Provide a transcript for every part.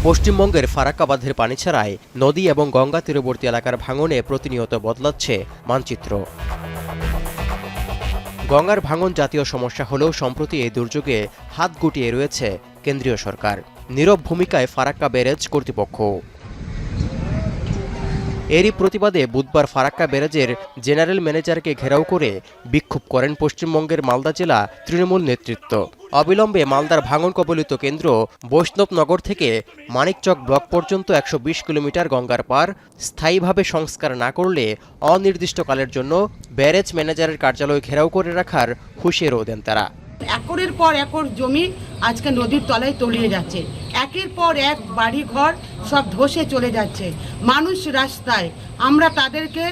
পশ্চিমবঙ্গের ফারাক্কা বাঁধের পানি ছাড়ায় নদী এবং গঙ্গা তীরবর্তী এলাকার ভাঙনে প্রতিনিয়ত বদলাচ্ছে মানচিত্র। গঙ্গার ভাঙন জাতীয় সমস্যা হলেও সম্প্রতি এই দুর্যোগে হাত গুটিয়ে রয়েছে কেন্দ্রীয় সরকার। নীরব ভূমিকায় ফারাক্কা ব্যারেজ কর্তৃপক্ষ। এরই প্রতিবাদে বুধবার ফারাক্কা ব্যারেজের জেনারেল ম্যানেজারকে ঘেরাও করে বিক্ষোভ করেন পশ্চিমবঙ্গের মালদা জেলা তৃণমূল নেতৃত্ব। অবিলম্বে মালদার ভাঙন কবলিত কেন্দ্র বৈষ্ণবনগর থেকে মানিকচক ব্লক পর্যন্ত ১২০ কিলোমিটার গঙ্গার পার স্থায়ীভাবে সংস্কার না করলে অনির্দিষ্টকালের জন্য ব্যারেজ ম্যানেজারের কার্যালয় ঘেরাও করে রাখার হুঁশিয়ারিও দেন তারা। একরের পর একর জমি আজকে নদীর তলায় তলিয়ে যাচ্ছে, একের পর এক বাড়ি ঘর সব ধসে চলে যাচ্ছে, মানুষ রাস্তায়। আমরা তাদেরকে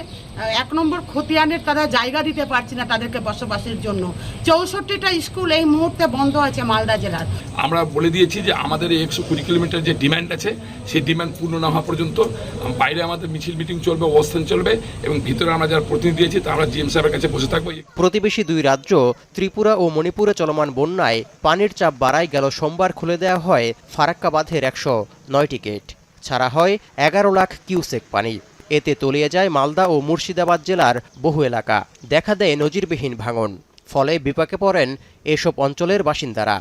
১ নম্বর খতিয়ানের তারা জায়গা দিতে পারছি না তাদেরকে বসবাসের জন্য। ৬৪টা স্কুল এই মুহূর্তে বন্ধ আছে মালদা জেলার। আমরা বলে দিয়েছি যে আমাদের এই ১২০ কিলোমিটার যে ডিমান্ড আছে সেই ডিমান্ড পূর্ণ না হওয়া পর্যন্ত বাইরে আমাদের মিছিল মিটিং চলবে, অবস্থান চলবে এবং ভিতরে আমরা যারা প্রতিনিধি দিয়েছি তা আমরা জিএম সাহেবের কাছে বসে থাকবো। প্রতিবেশী দুই রাজ্য ত্রিপুরা ও মণিপুরে চলমান বন্যায় পানির চাপ বাড়ায় গেল সোমবার খুলে দেওয়া হয় ফারাক্কা বাঁধের ১০৯টি গেট। ছাড়া হয় ১১ লাখ কিউসেক পানি। এতে তলিয়ে যায় মালদা ও মুর্শিদাবাদ জেলার বহু এলাকা। দেখা দেয় নজিরবিহীন ভাঙন। ফলে বিপাকে পড়েন এসব অঞ্চলের বাসিন্দারা।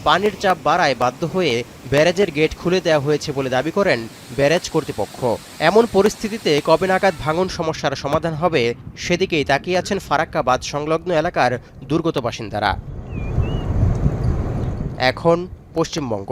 পানির চাপ বাড়ায় বাধ্য হয়ে ব্যারেজের গেট খুলে দেওয়া হয়েছে বলে দাবি করেন ব্যারেজ কর্তৃপক্ষ। এমন পরিস্থিতিতে কবে নাগাদ ভাঙন সমস্যার সমাধান হবে সেদিকেই তাকিয়ে আছেন ফারাক্কা বাঁধ সংলগ্ন এলাকার দুর্গত বাসিন্দারা। এখন পশ্চিমবঙ্গ।